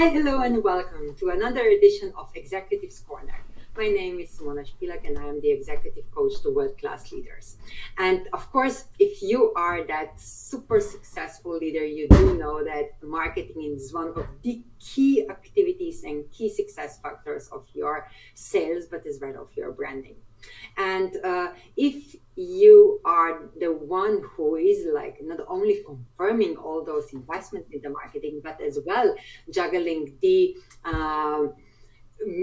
Hi, hello, and welcome to another edition of Executives Corner. My name is Simona Spilak, and I am the executive coach to world-class leaders. And of course, if you are that super successful leader, you do know that marketing is one of the key activities and key success factors of your sales, but as well of your branding. And if you are the one who is like not only confirming all those investments in the marketing, but as well juggling the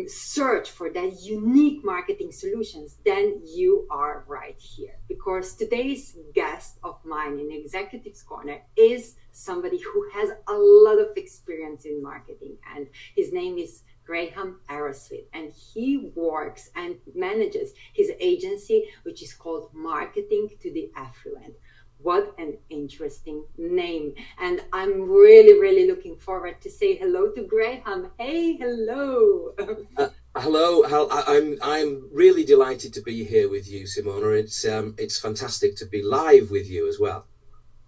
search for that unique marketing solutions, then you are right here. Because today's guest of mine in Executives Corner is somebody who has a lot of experience in marketing, and his name is Graham Arrowsmith, and he works and manages his agency, which is called Marketing to the Affluent. What an interesting name. And I'm really, really looking forward to say hello to Graham. Hey, hello. Hello. I'm really delighted to be here with you, Simona. It's fantastic to be live with you as well.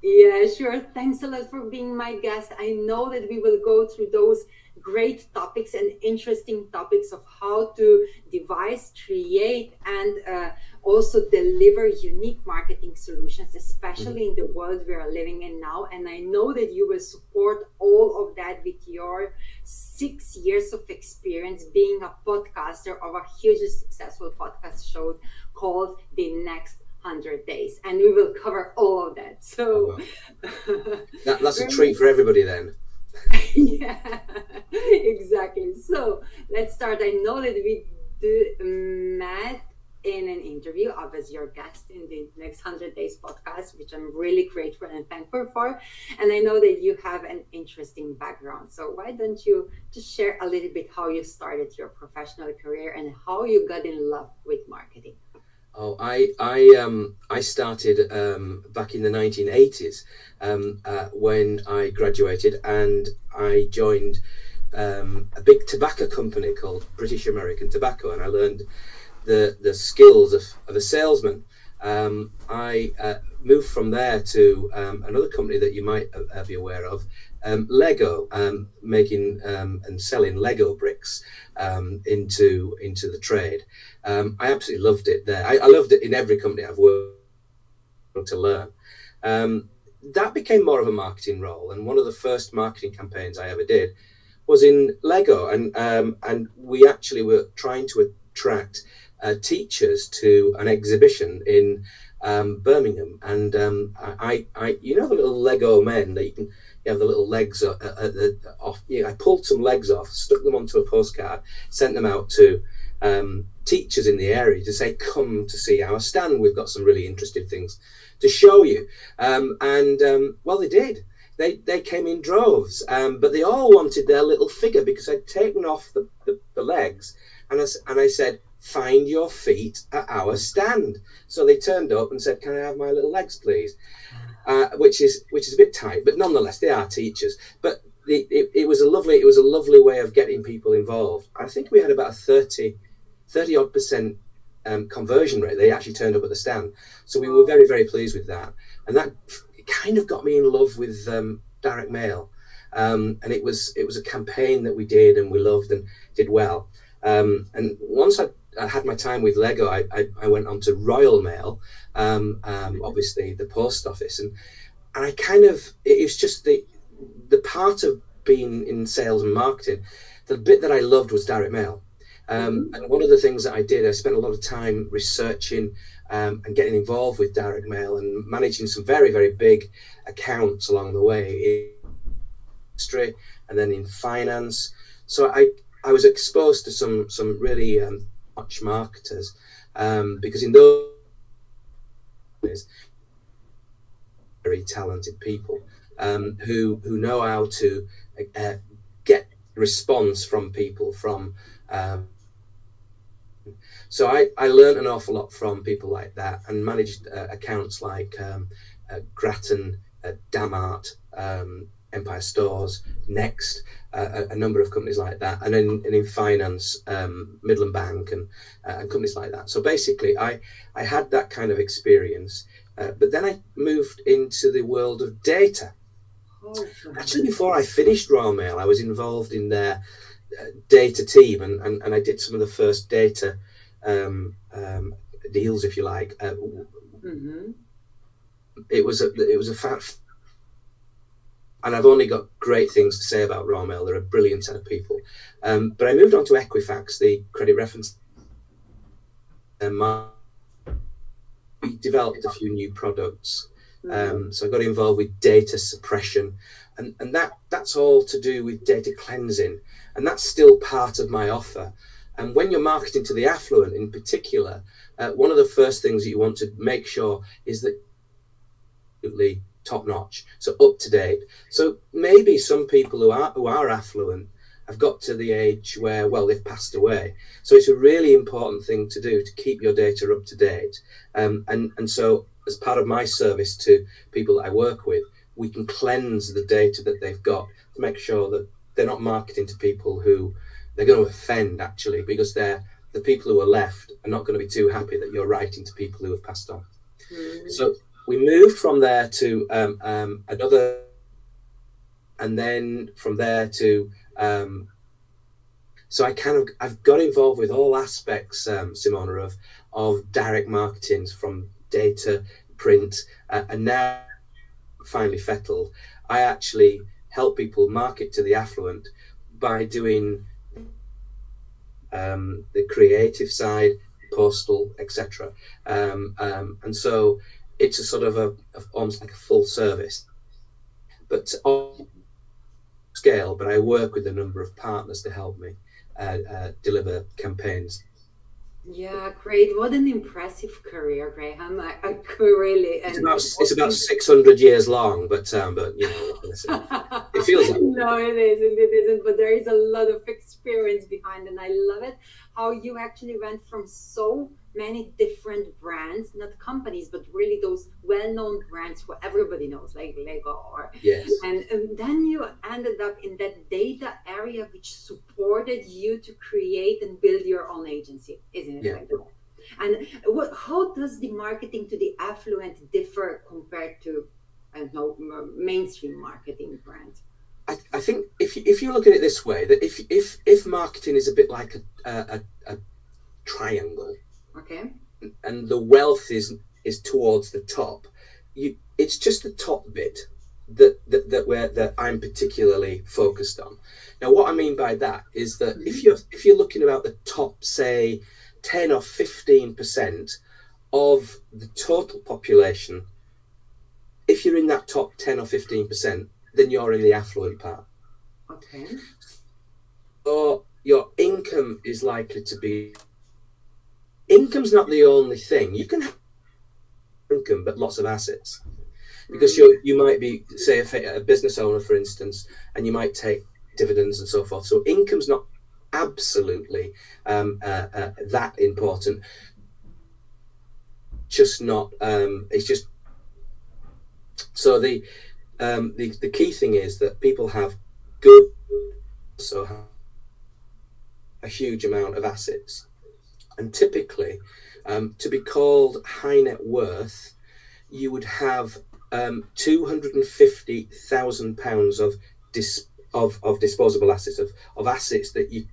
Yeah, sure. Thanks a lot for being my guest. I know that we will go through those great topics and interesting topics of how to devise, create, and also deliver unique marketing solutions, especially in the world we are living in now. And I know that you will support all of that with your 6 years of experience being a podcaster of a hugely successful podcast show called The Next 100 Days, and we will cover all of that. So that's a treat for everybody then. Yeah, exactly. So let's start. I know that we met in an interview. I was your guest in the Next 100 Days podcast, which I'm really grateful and thankful for. And I know that you have an interesting background. So why don't you just share a little bit how you started your professional career and how you got in love with marketing? Oh, I started back in the 1980s when I graduated, and I joined a big tobacco company called British American Tobacco, and I learned the skills of a salesman. I moved from there to another company that you might be aware of, Lego, making and selling Lego bricks into the trade. I absolutely loved it there. I loved it in every company I've worked to learn. That became more of a marketing role, and one of the first marketing campaigns I ever did was in Lego, and we actually were trying to attract teachers to an exhibition in Birmingham, and I you know the little Lego men that you have the little legs off. I pulled some legs off, stuck them onto a postcard, sent them out to teachers in the area to say, come to see our stand. We've got some really interesting things to show you. Well, they did. They came in droves, but they all wanted their little figure because I'd taken off the legs, and I said, find your feet at our stand. So they turned up and said, can I have my little legs, please? Which is a bit tight, but nonetheless, they are teachers. But it was a lovely way of getting people involved. I think we had about a 30-odd% conversion rate. They actually turned up at the stand. So we were very, very pleased with that. And that kind of got me in love with direct mail. And it was a campaign that we did and we loved and did well. And once I had my time with Lego, I went on to Royal Mail, obviously the post office. And I kind of, it was just the part of being in sales and marketing, the bit that I loved was direct mail. And one of the things that I did, I spent a lot of time researching and getting involved with direct mail and managing some very, very big accounts along the way in industry and then in finance. So I was exposed to some really much marketers because in those very talented people who know how to get response from people from so I learned an awful lot from people like that and managed accounts like Grattan, Damart, Empire Stores, Next, a number of companies like that, and in finance, Midland Bank and companies like that. So basically, I had that kind of experience, but then I moved into the world of data. Actually, before I finished Royal Mail, I was involved in their data team, and I did some of the first data deals, if you like. It was a fact, and I've only got great things to say about Royal Mail. They're a brilliant set of people. But I moved on to Equifax, the credit reference. We developed a few new products. So I got involved with data suppression, and that's all to do with data cleansing, and that's still part of my offer. And when you're marketing to the affluent in particular, one of the first things that you want to make sure is that top notch, so up to date. So maybe some people who are affluent have got to the age where, well, they've passed away. So it's a really important thing to do, to keep your data up to date. And so as part of my service to people that I work with, we can cleanse the data that they've got to make sure that they're not marketing to people who they're going to offend, actually, because the people who are left are not going to be too happy that you're writing to people who have passed on. So we moved from there to another, and then from there to so I've got involved with all aspects, Simona, of direct marketing, from data, print, and now finally fettled. I actually help people market to the affluent by doing the creative side, postal, etc. And so it's a sort of almost like a full service, but on scale. But I work with a number of partners to help me deliver campaigns. Yeah, great. What an impressive career, Graham. I could really. And it's about 600 years long, but you know, it feels like no, it isn't. It isn't. But there is a lot of experience behind, and I love it how you actually went from so many different brands, not companies, but really those well-known brands who everybody knows, like Lego, or yes. And then you ended up in that data area, which supported you to create and build your own agency, isn't it? Yeah. Like that? And how does the marketing to the affluent differ compared to, I don't know, mainstream marketing brands? I think if you look at it this way, that if marketing is a bit like a triangle, okay, and the wealth is towards the top, it's just the top bit that I'm particularly focused on. Now, what I mean by that is that if you're looking about the top, say, 10 or 15% of the total population, if you're in that top 10 or 15%, then you're in the affluent part. Okay. Or your income is likely to be. Income's not the only thing. You can have income, but lots of assets, because you might be, say, a business owner, for instance, and you might take dividends and so forth. So income's not absolutely that important. Just not. It's just. So the key thing is that people have good, so have a huge amount of assets, and typically, to be called high net worth, you would have £250,000 of disposable assets, of assets that you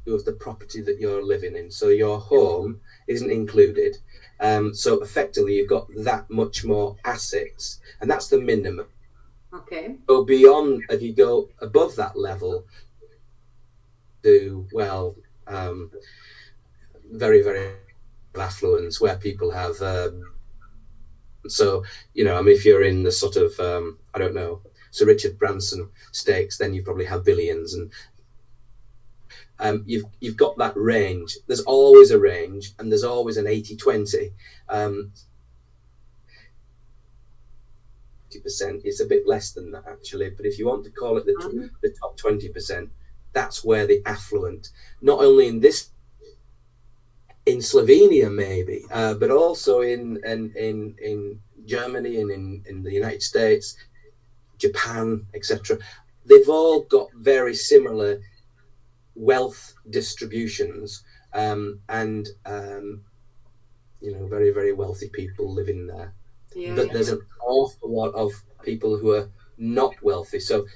of the property that you're living in. So your home isn't included. So effectively, you've got that much more assets, and that's the minimum. Okay. So beyond, if you go above that level, to very, very affluence, where people have. So I mean, if you're in the sort of I don't know, Sir Richard Branson stakes, then you probably have billions, and you've got that range. There's always a range, and there's always an 80-20. 20%. It's a bit less than that, actually, but if you want to call it the top 20%, that's where the affluent, not only in Slovenia maybe, but also in Germany and in the United States, Japan, etc. They've all got very similar wealth distributions, and very, very wealthy people living there. Yeah, but there's an awful lot of people who are not wealthy. So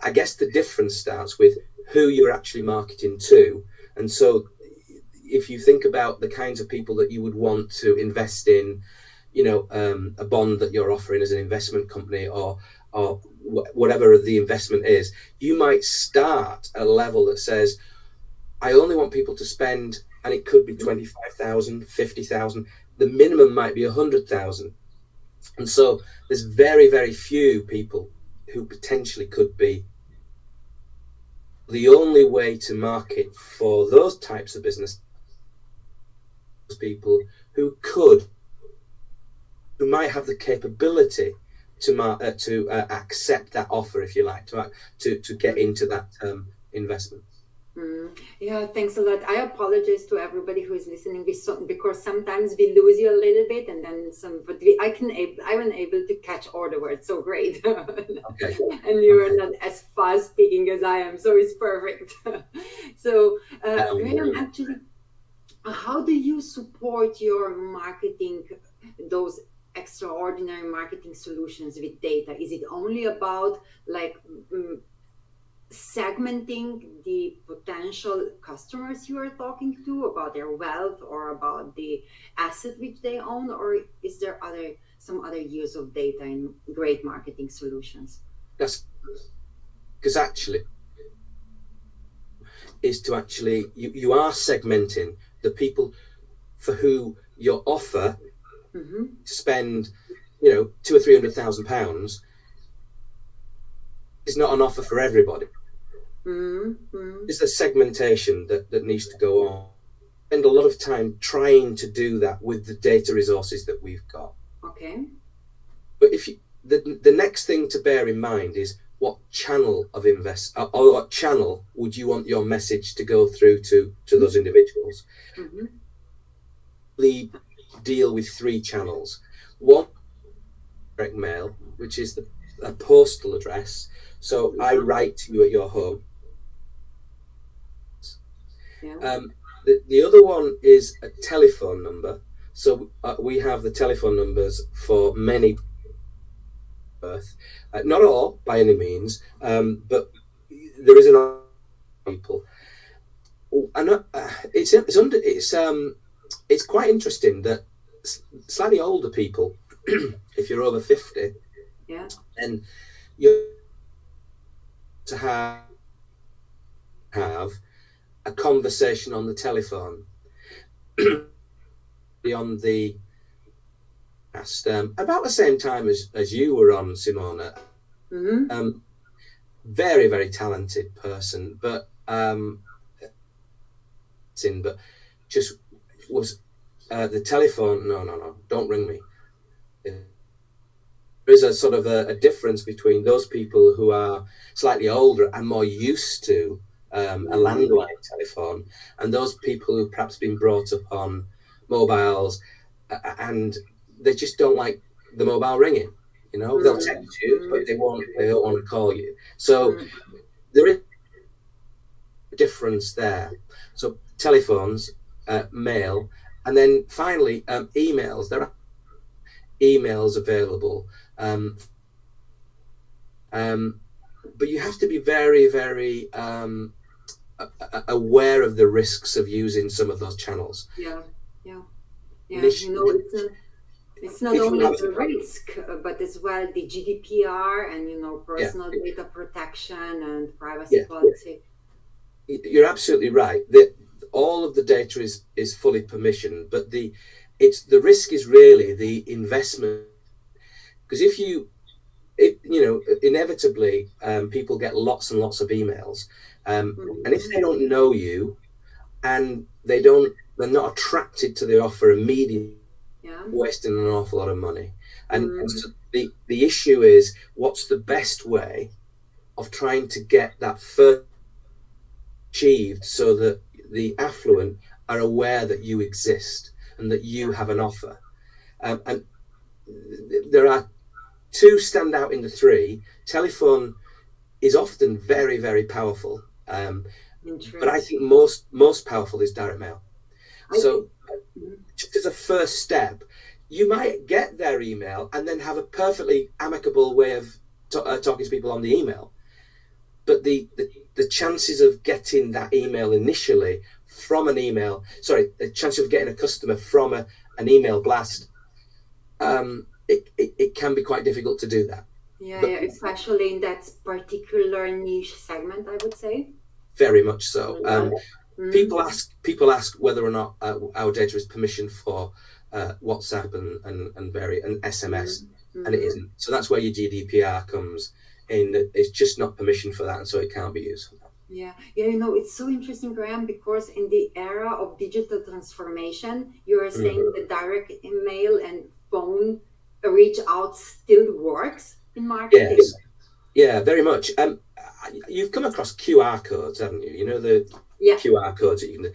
I guess the difference starts with who you're actually marketing to. And so if you think about the kinds of people that you would want to invest in, a bond that you're offering as an investment company, or whatever the investment is, you might start at a level that says, I only want people to spend, and it could be 25,000, 50,000. The minimum might be 100,000. And so there's very, very few people who potentially could be. The only way to market for those types of business, people who might have the capability to accept that offer, if you like, to get into that investment. Yeah, thanks a lot. I apologize to everybody who is listening, because sometimes we lose you a little bit, and then but I'm able to catch all the words. So great. Okay. And you are not as fast speaking as I am, so it's perfect. So, Graham, actually, how do you support your marketing, those extraordinary marketing solutions with data? Is it only about segmenting the potential customers you are talking to, about their wealth or about the asset which they own, or is there some other use of data in great marketing solutions? That's because actually is to actually you are segmenting the people for who your offer to spend £200,000 or £300,000 is not an offer for everybody. It's a segmentation that needs to go on. Spend a lot of time trying to do that with the data resources that we've got. Okay. But the next thing to bear in mind is what channel of or what channel would you want your message to go through to those individuals? We deal with 3 channels. One, direct mail, which is a postal address. So I write to you at your home. Yeah. The other one is a telephone number. So we have the telephone numbers for many birth, not all by any means, but there is an people. And it's quite interesting that slightly older people, if you're over 50, yeah, and you to have a conversation on the telephone on the past about the same time as you were on, Simona. Very, very talented person, but just was the telephone. No, don't ring me. There is a sort of a difference between those people who are slightly older and more used to a landline telephone, and those people who've perhaps been brought up on mobiles, and they just don't like the mobile ringing. They'll text you, but they don't want to call you. So there is a difference there. So telephones, mail, and then finally emails. There are emails available. But you have to be very, very aware of the risks of using some of those channels. Yeah. It's not only the risk, but as well the GDPR and personal data protection and privacy policy. You're absolutely right. All of the data is fully permissioned, but the risk is really the investment. Because inevitably people get lots and lots of emails, and if they don't know you and they're not attracted to the offer immediately, wasting an awful lot of money. And so the issue is, what's the best way of trying to get that first achieved so that the affluent are aware that you exist and that you have an offer. And there are 2 stand out in the 3. Telephone is often very, very powerful, but I think most powerful is direct mail. So just as a first step, you might get their email and then have a perfectly amicable way of talking to people on the email. But the chances of getting that email initially from an email, the chance of getting a customer from an email blast, it can be quite difficult to do that. Yeah, especially in that particular niche segment, I would say. Very much so. People ask whether or not our data is permissioned for WhatsApp and SMS, and it isn't. So that's where your GDPR comes in. That it's just not permissioned for that, and so it can't be used for that. Yeah, it's so interesting, Graham, because in the era of digital transformation, you are saying that direct email and phone reach out still works in marketing. Yes. Yeah, very much. You've come across QR codes, haven't you? You know the QR codes that you can do.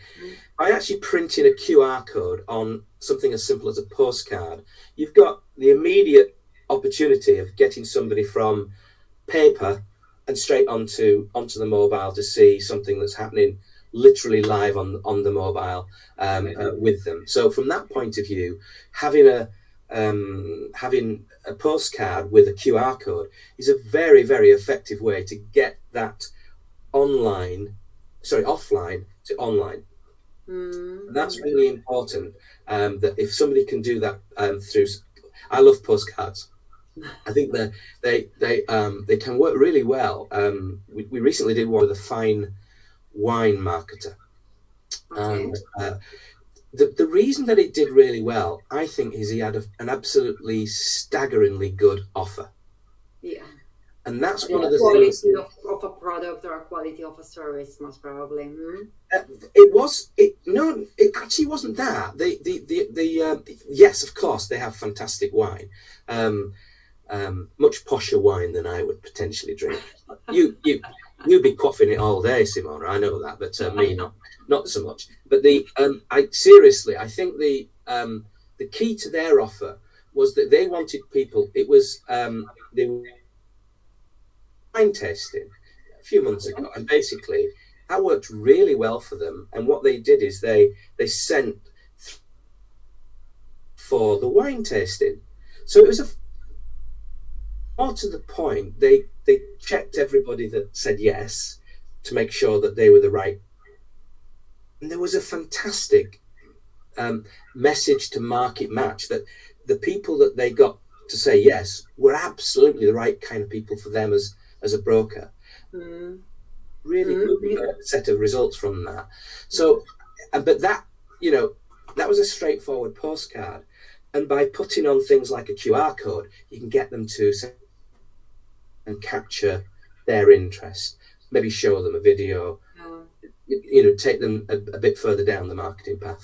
By actually printing a QR code on something as simple as a postcard, you've got the immediate opportunity of getting somebody from paper and straight onto the mobile to see something that's happening literally live on the mobile with them. So from that point of view, having a postcard with a QR code is a very, very effective way to get that offline to online. And that's really important. That if somebody can do that through, I love postcards. I think that they can work really well. We recently did one with a fine wine marketer, and the reason that it did really well, I think, is he had an absolutely staggeringly good offer. Yeah. And that's one of the things. Quality of a product or a quality of a service, most probably. It actually wasn't that. Yes, of course, they have fantastic wine. Much posher wine than I would potentially drink. You'd be quaffing it all day, Simona. I know that, but me not so much. But I think the key to their offer was that they wanted people. It was they were wine tasting a few months ago, and basically that worked really well for them. And what they did is they sent for the wine tasting, so it was more to the point. They checked everybody that said yes to make sure that they were the right. And there was a fantastic message to market match that the people that they got to say yes were absolutely the right kind of people for them as a broker. Really good set of results from that. So, but that was a straightforward postcard, and by putting on things like a QR code, you can get them to and capture their interest. Maybe show them a video. Take them a bit further down the marketing path.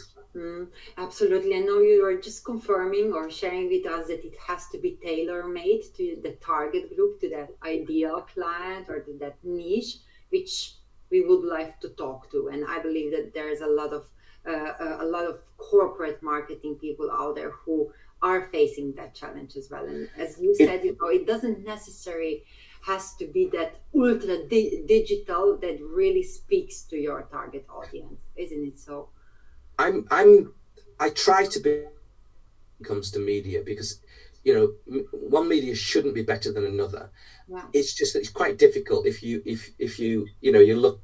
Absolutely. I know you are just confirming or sharing with us that it has to be tailor-made to the target group, to that ideal client or to that niche, which we would like to talk to. And I believe that there's a lot of corporate marketing people out there who are facing that challenge as well. And as you said, it doesn't necessarily has to be that ultra digital that really speaks to your target audience, isn't it so? I try to be when it comes to media, because one media shouldn't be better than another. It's just that it's quite difficult if you look.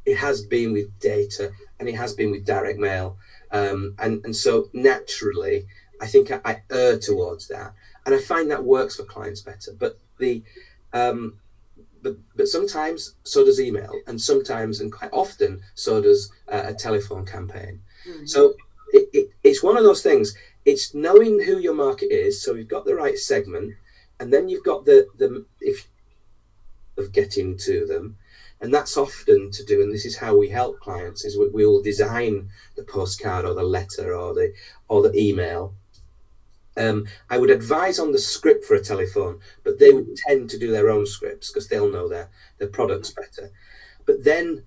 It has been with data and it has been with direct mail, and so naturally I think I err towards that, and I find that works for clients better. But but sometimes so does email, and sometimes and quite often so does a telephone campaign. So it's one of those things. It's knowing who your market is, so you've got the right segment, and then you've got the of getting to them, and that's often to do. And this is how we help clients: is we will design the postcard or the letter or the email. I would advise on the script for a telephone, but they would tend to do their own scripts because they'll know their products better. But then,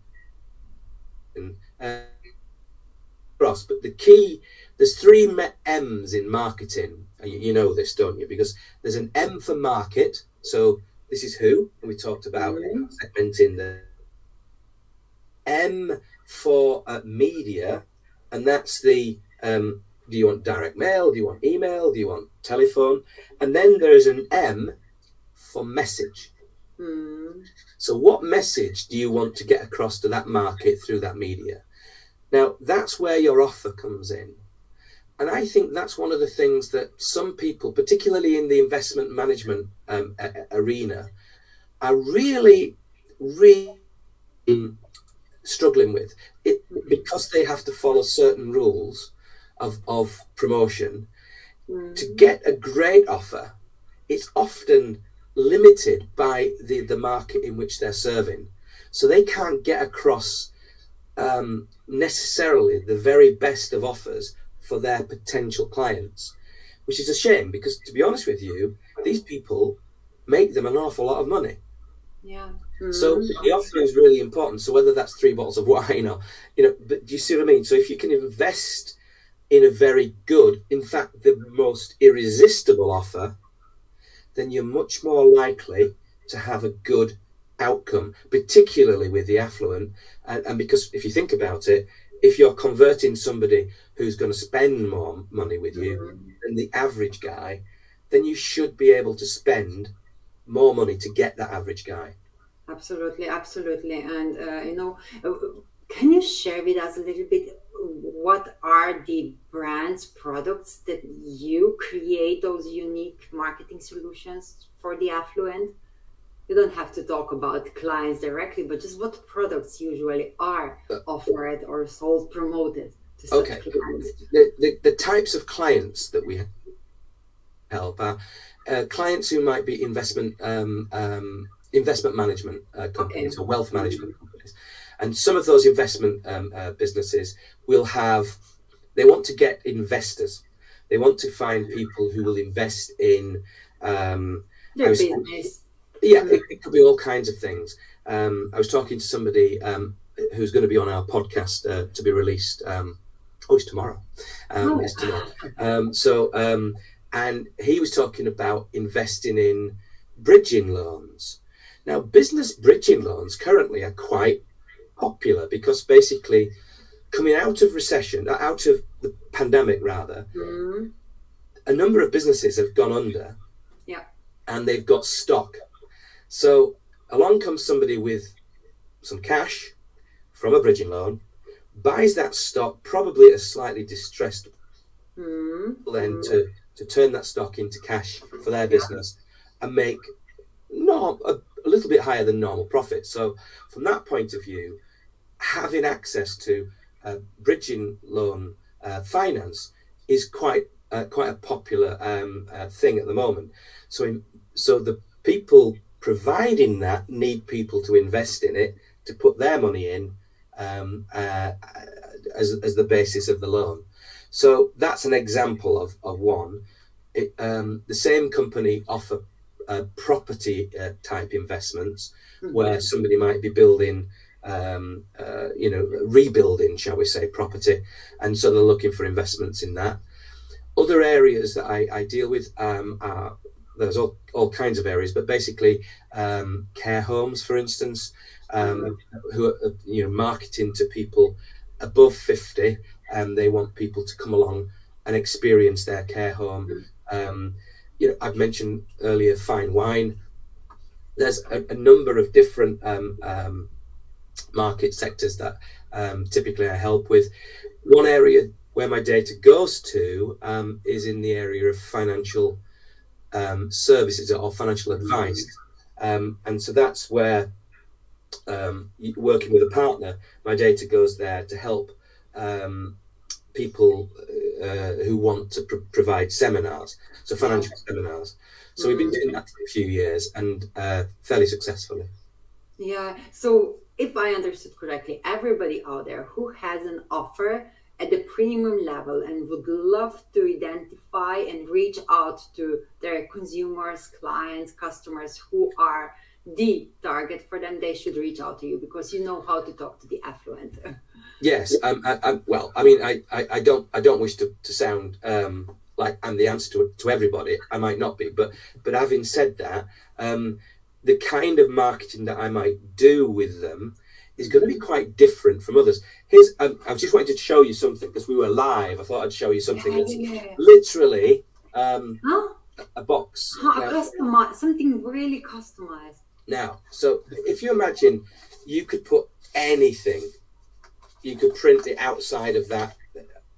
but the key, there's 3 M's in marketing. You know this, don't you? Because there's an M for market. So this is who, and we talked about segmenting the M for media, and that's the Do you want direct mail? Do you want email? Do you want telephone? And then there's an M for message. So what message do you want to get across to that market through that media? Now, that's where your offer comes in. And I think that's one of the things that some people, particularly in the investment management arena, are really struggling with it, because they have to follow certain rules of promotion. To get a great offer, it's often limited by the market in which they're serving. So they can't get across necessarily the very best of offers for their potential clients, which is a shame, because to be honest with you, these people make them an awful lot of money. Yeah. So the offer is really important. So whether that's 3 bottles of wine or, but do you see what I mean? So if you can invest in a very good, in fact, the most irresistible offer, then you're much more likely to have a good outcome, particularly with the affluent. And because if you think about it, if you're converting somebody who's going to spend more money with you than the average guy, then you should be able to spend more money to get that average guy. Absolutely. And, can you share with us a little bit what are the brands, products that you create, those unique marketing solutions for the affluent? You don't have to talk about clients directly, but just what products usually are offered or sold, promoted to such clients. The types of clients that we help are clients who might be investment management companies or wealth management companies. And some of those investment businesses they want to get investors. They want to find people who will invest in their business. Yeah, it could be all kinds of things. I was talking to somebody who's going to be on our podcast to be released. It's tomorrow. It's tomorrow. And he was talking about investing in bridging loans. Now, business bridging loans currently are quite popular because basically coming out of the pandemic rather, a number of businesses have gone under and they've got stock. So along comes somebody with some cash from a bridging loan, buys that stock, probably at a slightly distressed, then to turn that stock into cash for their business and make a little bit higher than normal profit. So from that point of view, having access to bridging loan finance is quite a popular thing at the moment. So the people providing that need people to invest in it, to put their money in as the basis of the loan. So that's an example of one. The same company offer property type investments where somebody might be building, rebuilding, shall we say, property, and so they're looking for investments in that. Other areas that I deal with are, there's all kinds of areas, but basically care homes, for instance, who are marketing to people above 50, and they want people to come along and experience their care home. I've mentioned earlier fine wine. There's a number of different market sectors that typically I help with. One area where my data goes to is in the area of financial services or financial advice, and so that's where working with a partner, my data goes there to help people who want to provide seminars, so financial seminars. So we've been doing that for a few years and fairly successfully. Yeah. So if I understood correctly, everybody out there who has an offer at the premium level and would love to identify and reach out to their consumers, clients, customers who are the target for them, they should reach out to you because you know how to talk to the affluent. Yes. Well, I mean, I don't wish to sound like I'm the answer to everybody. I might not be, but having said that, the kind of marketing that I might do with them is going to be quite different from others. Here's I just wanted to show you something because we were live. I thought I'd show you something that's literally a box. Customized, something really customized. Now, so if you imagine you could put anything, you could print the outside of that,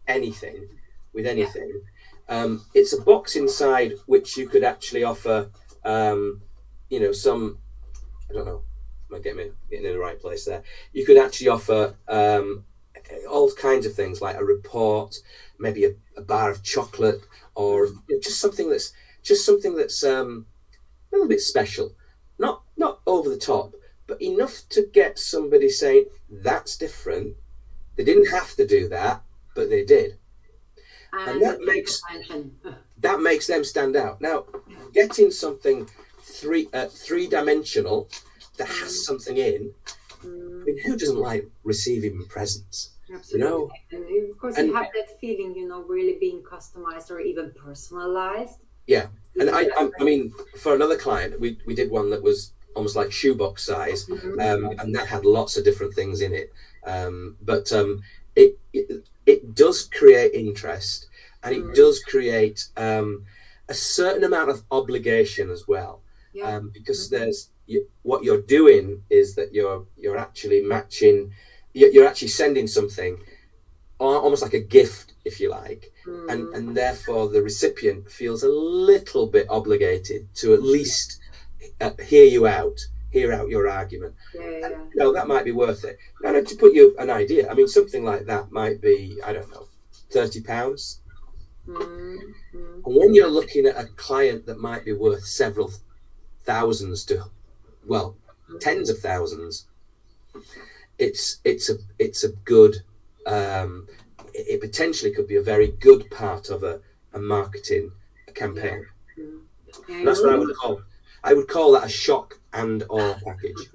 anything, with anything. It's a box inside which you could actually offer, some, I don't know, am I getting in the right place there? You could actually offer all kinds of things like a report, maybe a bar of chocolate, or just something that's a little bit special, not over the top, but enough to get somebody saying that's different. They didn't have to do that, but they did, and that makes them stand out. Now, getting something three-dimensional that has something in. I mean, who doesn't like receiving presents? Absolutely. And of course, you have that feeling, really being customized or even personalized. Yeah, and I mean, for another client, we did one that was almost like shoebox size, and that had lots of different things in it. But it does create interest, and it does create a certain amount of obligation as well. Because what you're doing is that you're actually matching, you're actually sending something almost like a gift, if you like, and therefore the recipient feels a little bit obligated to at least hear out your argument. That might be worth it. Now, to put you an idea, I mean, something like that might be, I don't know, £30. And when you're looking at a client that might be worth several thousands to, well, tens of thousands, it's a good, it potentially could be a very good part of a marketing campaign. That's what I would call that a shock and awe package.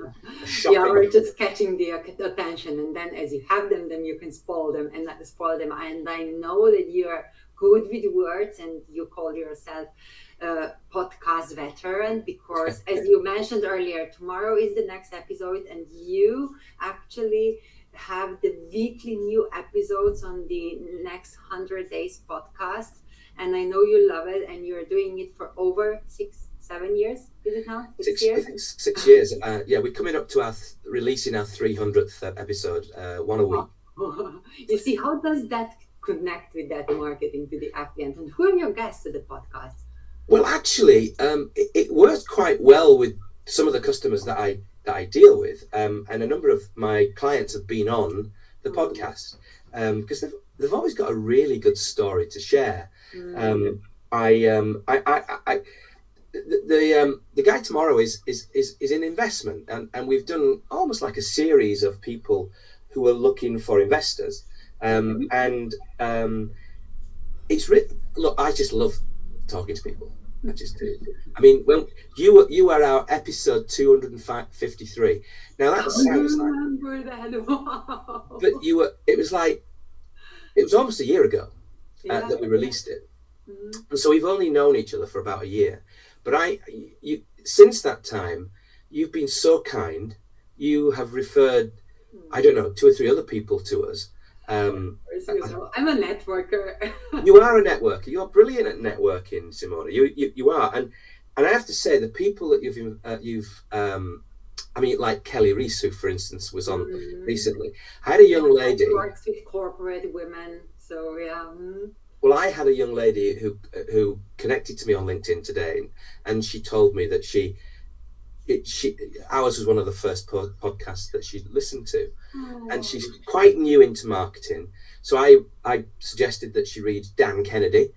We're just catching the attention, and then as you have them, then you can spoil them. And I know that you are good with words, and you call yourself podcast veteran, because as you mentioned earlier, tomorrow is the next episode, and you actually have the weekly new episodes on the next 100 days podcast, and I know you love it, and you're doing it for over 6-7 years. Is it now 6 years? I think 6 years. We're coming up to releasing our 300th episode, one a week. You see, how does that connect with that marketing to the Affluent, and who are your guests to the podcast? Well, actually, it works quite well with some of the customers that I deal with, and a number of my clients have been on the podcast because they've always got a really good story to share. The guy tomorrow is in investment, and we've done almost like a series of people who are looking for investors, and it's look, I just love talking to people. I just do. I mean, when you were our episode 253. Now that sounds like, remember that. Wow. but it was almost a year ago that we released it, and so we've only known each other for about a year. But since that time, you've been so kind. You have referred, I don't know, 2 or 3 other people to us. I'm a networker. You are a networker. You're brilliant at networking, Simona. You are, and I have to say, the people that you've I mean, like Kelly Reese, who, for instance, was on recently. I had a young lady. Works with corporate women, so yeah. Well, I had a young lady who connected to me on LinkedIn today, and she told me that ours was one of the first podcasts that she listened to, and she's quite new into marketing. So I suggested that she read Dan Kennedy,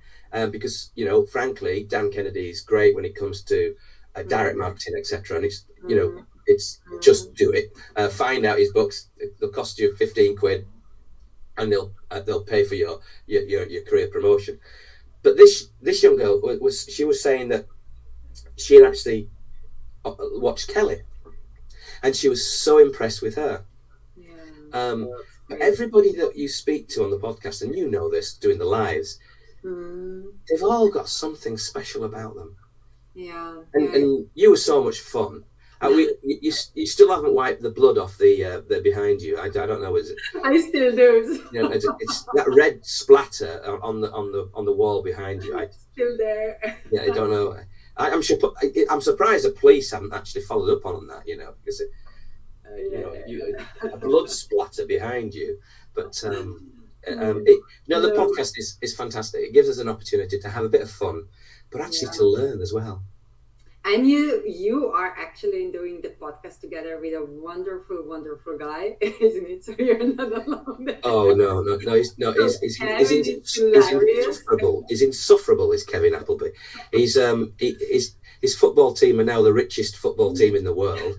because frankly, Dan Kennedy is great when it comes to direct marketing, etc. And it's it's just do it. Find out his books. They'll cost you £15, and they'll pay for your career promotion. But this young girl was saying that she had actually watched Kelly, and she was so impressed with her. But everybody that you speak to on the podcast, and you know this doing the lives, they've all got something special about them. And you were so much fun, You still haven't wiped the blood off the behind you. I don't know. Is it? I still do. You know, it's that red splatter on the wall behind you. Still there. Yeah, I don't know. I'm surprised the police haven't actually followed up on that. You know, because a blood splatter behind you. But the podcast is fantastic. It gives us an opportunity to have a bit of fun, but actually to learn as well. And you are actually doing the podcast together with a wonderful, wonderful guy, isn't it? So you're not alone there. Oh no! He's insufferable. He's insufferable. Is Kevin Appleby? His football team are now the richest football team in the world.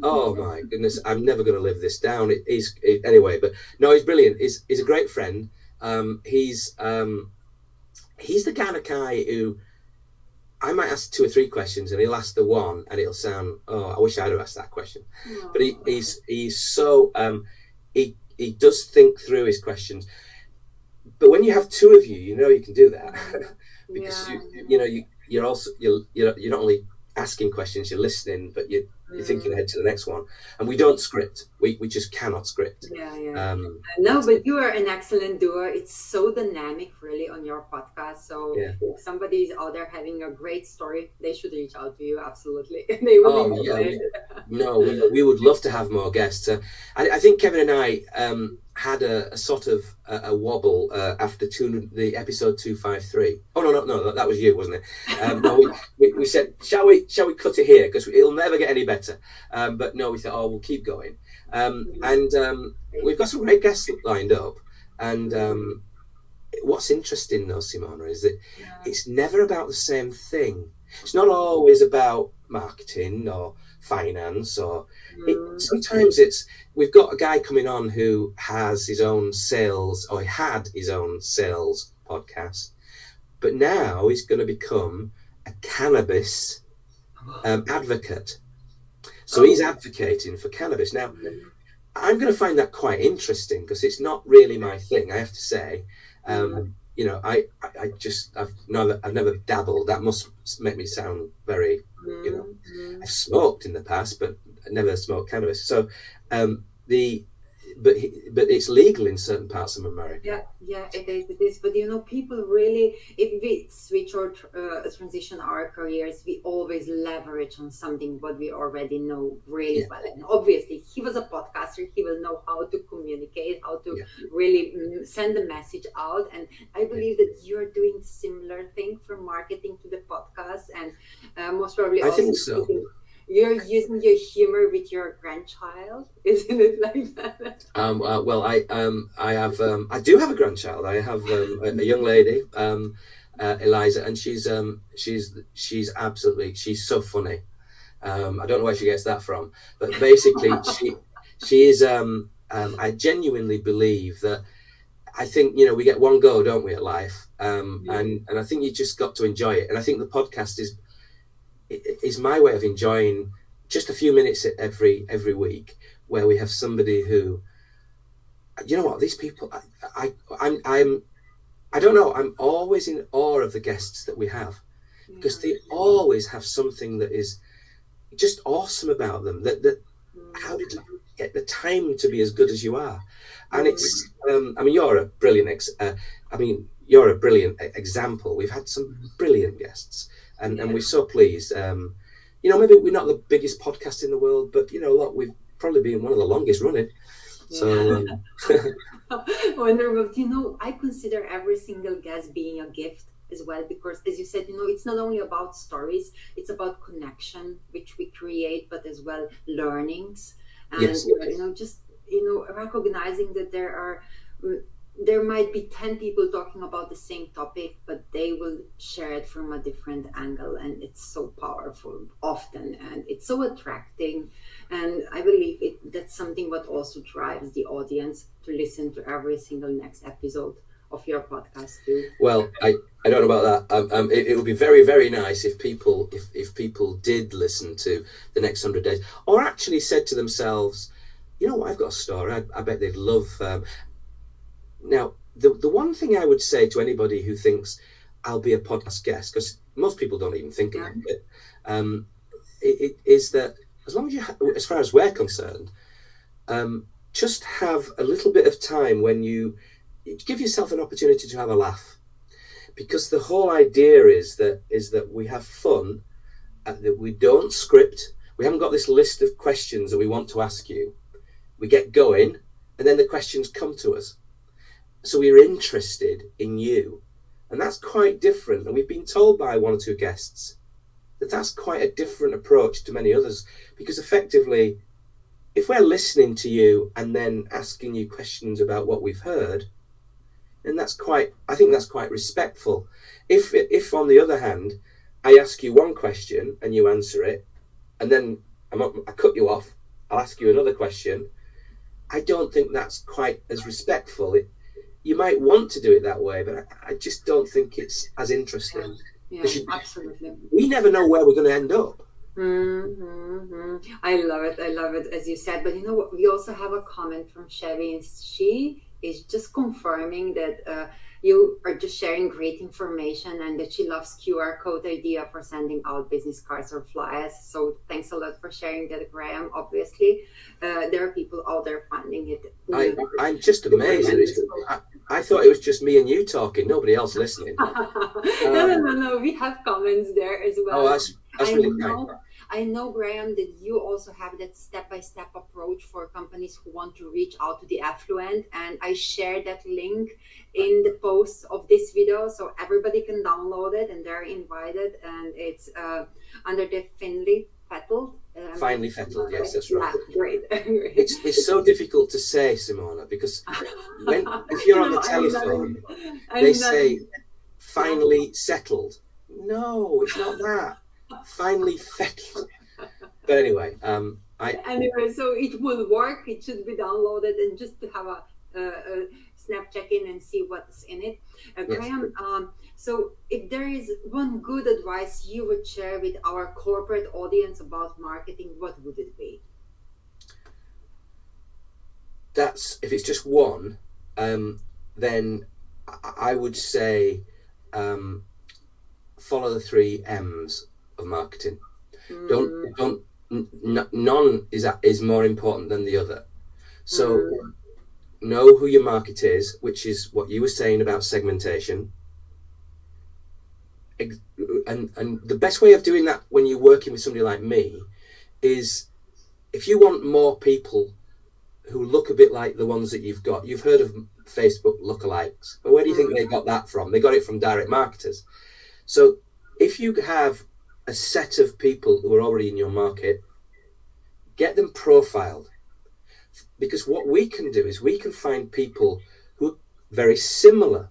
Oh my goodness! I'm never going to live this down. Anyway, but no, he's brilliant. He's a great friend. He's the kind of guy who I might ask 2 or 3 questions and he'll ask the one and it'll sound, I wish I'd have asked that question. Oh. But he's so he does think through his questions. But when you have 2 of you, you can do that because you're not only asking questions, you're listening, but you're thinking ahead to the next one. And we don't script. We just cannot script. No, but you are an excellent doer. It's so dynamic, really, on your podcast. So if somebody is out there having a great story, they should reach out to you. Absolutely. They will enjoy it. No, we would love to have more guests. I think Kevin and I had a sort of a wobble after the episode 253. Oh no, that was you, wasn't it? No, we said, shall we cut it here because it'll never get any better. But no, we thought, we'll keep going. And we've got some great guests lined up. And what's interesting though, Simona, is that it's never about the same thing. It's not always about marketing or finance sometimes we've got a guy coming on who has his own sales, or he had his own sales podcast, but now he's going to become a cannabis advocate. So he's advocating for cannabis. Now, I'm going to find that quite interesting because it's not really my thing, I have to say. I've never dabbled. That must make me sound very, I've smoked in the past, but I never smoked cannabis. So, but it's legal in certain parts of America. Yeah, it is. But people really, if we switch or transition our careers, we always leverage on something what we already know really well. And obviously, he was a podcaster. He will know how to communicate, how to really send the message out. And I believe that you're doing similar thing from marketing to the podcast, and most probably I think so. You're using your humor with your grandchild, isn't it like that? Well, I do have a grandchild. I have a young lady, Eliza, and she's so funny. I don't know where she gets that from, but basically she is. I genuinely believe that. I think we get one go, don't we, at life, and I think you just got to enjoy it. And I think the podcast is my way of enjoying just a few minutes every week where we have somebody who, these people, I don't know, I'm always in awe of the guests that we have because they always have something that is just awesome about them. That how did you get the time to be as good as you are? And it's, you're a brilliant, you're a brilliant example. We've had some brilliant guests. And we're so pleased. Maybe we're not the biggest podcast in the world, but look, we've probably been one of the longest running. So wonderful. I consider every single guest being a gift as well, because as you said, it's not only about stories, it's about connection, which we create, but as well learnings. And recognizing that there might be 10 people talking about the same topic, but they will share it from a different angle. And it's so powerful often, and it's so attracting. And I believe that's something what also drives the audience to listen to every single next episode of your podcast too. Well, I don't know about that. It would be very, very nice if people did listen to the next 100 days, or actually said to themselves, I've got a story. I bet they'd love... Now, the one thing I would say to anybody who thinks I'll be a podcast guest, because most people don't even think about it, is that as long as as far as we're concerned, just have a little bit of time when you give yourself an opportunity to have a laugh, because the whole idea is that we have fun, that we don't script. We haven't got this list of questions that we want to ask you. We get going, and then the questions come to us. So we're interested in you. And that's quite different. And we've been told by one or two guests that that's quite a different approach to many others. Because effectively, if we're listening to you and then asking you questions about what we've heard, then I think that's quite respectful. If on the other hand, I ask you one question and you answer it, and then I cut you off, I'll ask you another question, I don't think that's quite as respectful. You might want to do it that way, but I just don't think it's as interesting. Yeah, absolutely. We never know where we're going to end up. I love it, as you said. But you know what? We also have a comment from Chevy, and she is just confirming that you are just sharing great information, and that she loves QR code idea for sending out business cards or flyers. So thanks a lot for sharing that, Graham. Obviously, there are people out there finding it. I'm just amazed. I thought it was just me and you talking, nobody else listening. No. We have comments there as well. Oh, that's really kind. I know, Graham, that you also have that step-by-step approach for companies who want to reach out to the affluent. And I shared that link in the post of this video, so everybody can download it and they're invited. And it's under the Finely Fettled. Finely Fettled, yes, that's right. Yeah, great. It's so difficult to say, Simona, because if you're on the telephone, they say finally settled. No, it's not that. Finally fettled. But anyway, anyway, so it will work. It should be downloaded, and just to have a snap check-in and see what's in it. Graham, so if there is one good advice you would share with our corporate audience about marketing, what would it be? If it's just one, then I would say follow the 3 M's of marketing. None is more important than the other. So know who your market is, which is what you were saying about segmentation. And the best way of doing that when you're working with somebody like me is, if you want more people who look a bit like the ones that you've got. You've heard of Facebook lookalikes, but where do you think they got that from? They got it from direct marketers. So if you have a set of people who are already in your market, get them profiled. Because what we can do is we can find people who are very similar.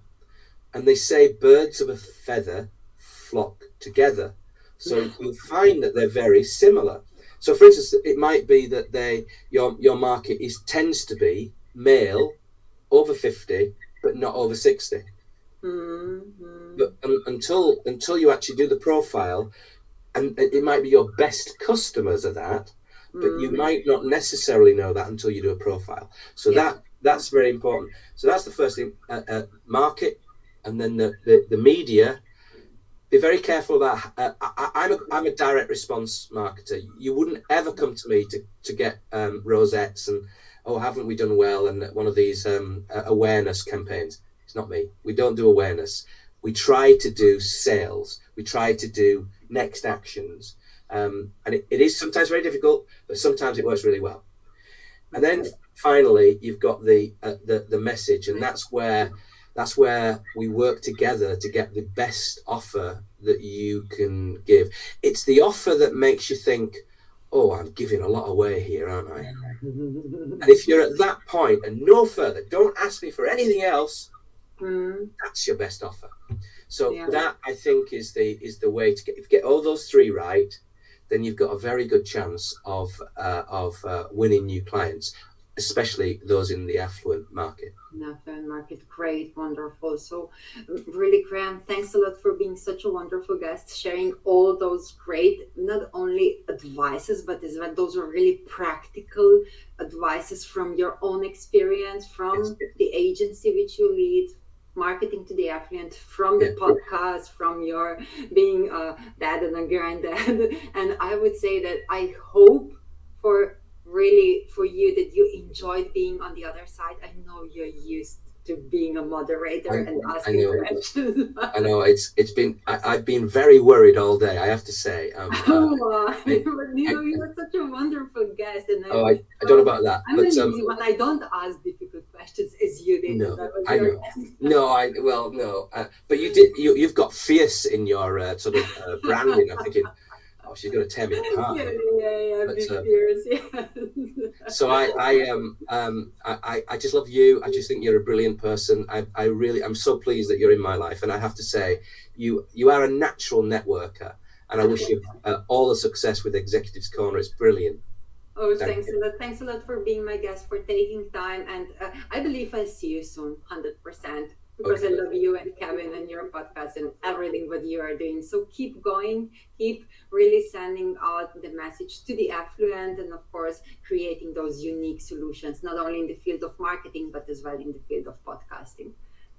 And they say birds of a feather flock together. So you'll find that they're very similar. So for instance, it might be that your market tends to be male, over 50, but not over 60. Mm-hmm. But until you actually do the profile, and it might be your best customers are that, but you might not necessarily know that until you do a profile. So that's very important. So that's the first thing. Market, and then the media. Be very careful about. I'm a direct response marketer. You wouldn't ever come to me to get rosettes and haven't we done well, and one of these awareness campaigns. It's not me. We don't do awareness. We try to do sales. We try to do next actions, and it is sometimes very difficult, but sometimes it works really well. And then finally, you've got the message, and that's where we work together to get the best offer that you can give. It's the offer that makes you think, oh, I'm giving a lot away here, aren't I? And if you're at that point and no further, don't ask me for anything else. That's your best offer. So that, I think, is the way to get all those 3 right. Then you've got a very good chance of winning new clients, especially those in the affluent market. Affluent market, great, wonderful. So really, Graham, thanks a lot for being such a wonderful guest, sharing all those great, not only advices, but as well, those are really practical advices from your own experience, from the agency which you lead, marketing to the affluent, from the podcast, from your being a dad and a granddad. And I would say that I hope for you that you enjoyed being on the other side. I know you're used to being a moderator and I asking know. questions. I know it's been. I've been very worried all day. I have to say. Oh, I, but you I, know, you're such a wonderful guest, and oh, I don't know about that, I'm but an easy one. I don't ask difficult questions as you did, as no, I was I your know. guest. No, well, no, but you did. You've got fierce in your sort of branding. I'm thinking, oh, she's going to tear me apart Yeah, here. yeah, But big fears, yes. so I just love you. I just think you're a brilliant person. I really, I'm so pleased that you're in my life, and I have to say, you are a natural networker, and I wish you all the success with Executives Corner. It's brilliant. Oh, Thank thanks you. a lot. Thanks a lot for being my guest, for taking time. And I believe I'll see you soon, 100%, because I Okay. love you and Kevin and your podcast and everything what you are doing. So keep going, keep really sending out the message to the affluent, and of course, creating those unique solutions, not only in the field of marketing, but as well in the field of podcasting.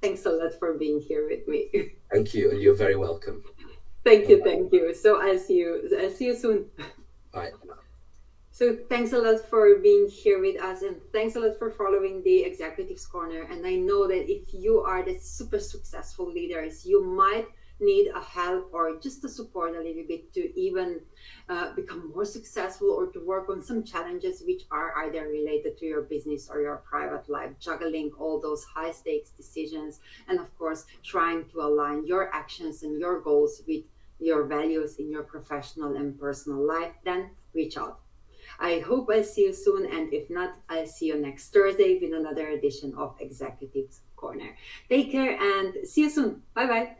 Thanks a lot for being here with me. Thank you, and you're very welcome. Thank you, thank you. So I'll see you soon. Bye. So thanks a lot for being here with us, and thanks a lot for following the Executives Corner. And I know that if you are the super successful leaders, you might need a help or just to support a little bit to even become more successful, or to work on some challenges which are either related to your business or your private life, juggling all those high stakes decisions, and of course trying to align your actions and your goals with your values in your professional and personal life. Then reach out. I hope I'll see you soon, and if not, I'll see you next Thursday with another edition of Executives Corner. Take care and see you soon. Bye bye.